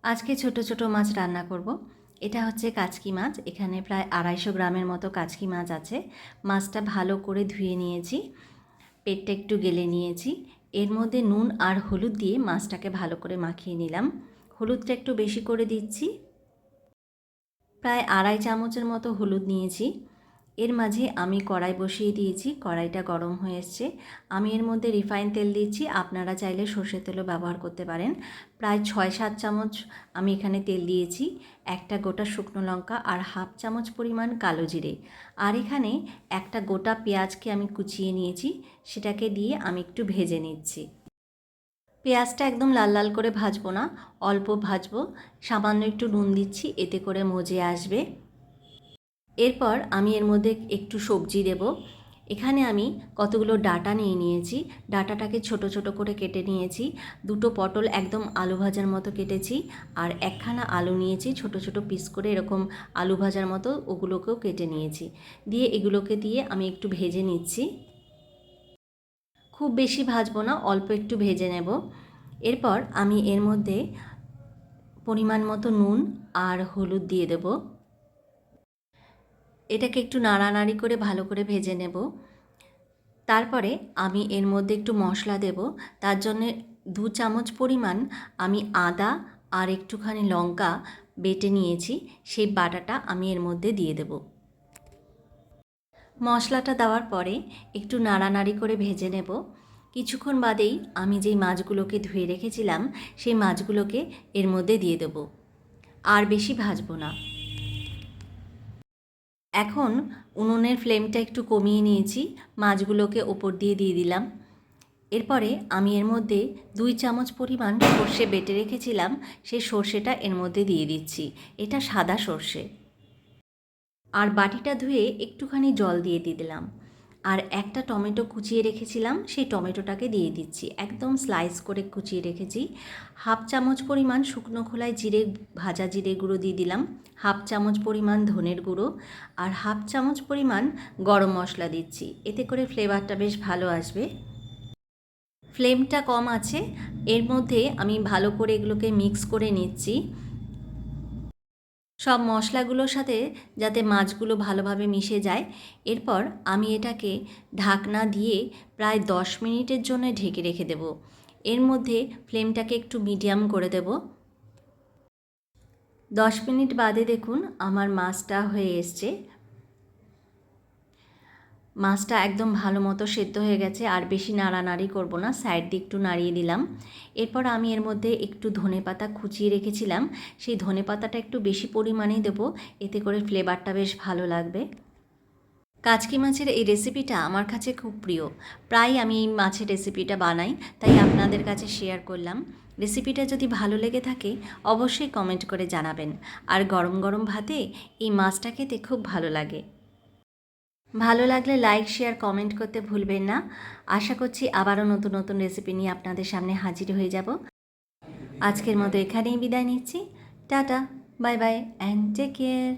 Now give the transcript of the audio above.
আজকে ছোট ছোট মাছ রান্না করব। এটা হচ্ছে কাচকি মাছ। এখানে প্রায় 250 গ্রামের মতো কাচকি মাছ আছে। মাছটা ভালো করে ধুয়ে নিয়েছি, পেটটা একটু গেলে নিয়েছি। এর মধ্যে নুন আর হলুদ দিয়ে মাছটাকে ভালো করে মাখিয়ে নিলাম। হলুদটা একটু বেশি করে দিচ্ছি, প্রায় 2.5 চামচের মতো হলুদ নিয়েছি। এর মাঝে আমি কড়াই বসিয়ে দিয়েছি, কড়াইটা গরম হয়ে এসছে। আমি এর মধ্যে রিফাইন তেল দিচ্ছি, আপনারা চাইলে সর্ষের তেলও ব্যবহার করতে পারেন। প্রায় 6-7 চামচ আমি এখানে তেল দিয়েছি। একটা গোটা শুকনো লঙ্কা আর 1/2 চামচ পরিমাণ কালো জিরে, আর এখানে একটা গোটা পেঁয়াজকে আমি কুচিয়ে নিয়েছি, সেটাকে দিয়ে আমি একটু ভেজে নিচ্ছি। পেঁয়াজটা একদম লাল লাল করে ভাজবো না, অল্প ভাজবো। সামান্য একটু নুন দিচ্ছি, এতে করে মজে আসবে। এরপর আমি এর মধ্যে একটু সবজি দেব। এখানে আমি কতগুলো ডাঁটা নিয়ে নিয়েছি। ডাঁটাটাকে ছোট ছোট করে কেটে নিয়েছি। 2টো পটল একদম আলু ভাজার মতো কেটেছি, আর একখানা আলু নিয়েছি ছোট ছোট পিস করে, এরকম আলু ভাজার মতো ওগুলোকেও কেটে নিয়েছি। দিয়ে এগুলোকে দিয়ে আমি একটু ভেজে নিচ্ছি। খুব বেশি ভাজবো না, অল্প একটু ভেজে নেব। এরপর আমি এর মধ্যে পরিমাণ মতো নুন আর হলুদ দিয়ে দেব। এটাকে একটু নাড়ানাড়ি করে ভালো করে ভেজে নেব। তারপরে আমি এর মধ্যে একটু মশলা দেব। তার জন্যে 2 চামচ পরিমাণ আমি আদা আর একটুখানি লঙ্কা বেটে নিয়েছি, সেই বাটাটা আমি এর মধ্যে দিয়ে দেব। মশলাটা দেওয়ার পরে একটু নাড়ানাড়ি করে ভেজে নেব। কিছুক্ষণ বাদেই আমি যেই মাছগুলোকে ধুয়ে রেখেছিলাম সেই মাছগুলোকে এর মধ্যে দিয়ে দেব। আর বেশি ভাজবো না। এখন উনুনের ফ্লেমটা একটু কমিয়ে নিয়েছি, মাছগুলোকে ওপর দিয়ে দিলাম। এরপরে আমি এর মধ্যে 2 চামচ পরিমাণ সর্ষে বেটে রেখেছিলাম, সেই সর্ষেটা এর মধ্যে দিয়ে দিচ্ছি। এটা সাদা সর্ষে। আর বাটিটা ধুয়ে একটুখানি জল দিয়ে দিলাম। আর একটা টমেটো কুচিয়ে রেখেছিলাম, সেই টমেটোটাকে দিয়ে দিচ্ছি, একদম স্লাইস করে কুচিয়ে রেখেছি। 1/2 চামচ পরিমাণ শুকনো খোলায় জিরে, ভাজা জিরে গুঁড়ো দিয়ে দিলাম, 1/2 চামচ পরিমাণ ধনের গুঁড়ো, আর 1/2 চামচ পরিমাণ গরম মশলা দিচ্ছি। এতে করে ফ্লেভারটা বেশ ভালো আসবে। ফ্লেমটা কম আছে। এর মধ্যে আমি ভালো করে এগুলোকে মিক্স করে নিচ্ছি, সব মশলাগুলোর সাথে যাতে মাছগুলো ভালোভাবে মিশে যায়। এরপর আমি এটাকে ঢাকনা দিয়ে প্রায় 10 মিনিটের জন্য ঢেকে রেখে দেব। এর মধ্যে ফ্লেমটাকে একটু মিডিয়াম করে দেব। 10 মিনিট বাদে দেখুন আমার মাছটা হয়ে এসছে। মাছটা একদম ভালো মতো সেদ্ধ হয়ে গেছে, আর বেশি নাড়ানাড়ি করব না, সাইড দিয়ে একটু নাড়িয়ে দিলাম। এরপর আমি এর মধ্যে একটু ধনেপাতা কুচিয়ে রেখেছিলাম, সেই ধনেপাতাটা একটু বেশি পরিমাণেই দেবো, এতে করে ফ্লেভারটা বেশ ভালো লাগবে। কাচকি মাছের এই রেসিপিটা আমার কাছে খুব প্রিয়। প্রায় আমি এই মাছের রেসিপিটা বানাই, তাই আপনাদের কাছে শেয়ার করলাম। রেসিপিটা যদি ভালো লেগে থাকে অবশ্যই কমেন্ট করে জানাবেন। আর গরম গরম ভাতে এই মাছটা খেতে খুব ভালো লাগে। ভালো লাগলে লাইক, শেয়ার, কমেন্ট করতে ভুলবেন না। আশা করছি আবারও নতুন নতুন রেসিপি নিয়ে আপনাদের সামনে হাজির হয়ে যাব। আজকের মতো এখানেই বিদায় নিচ্ছি। Tata, bye bye and take care.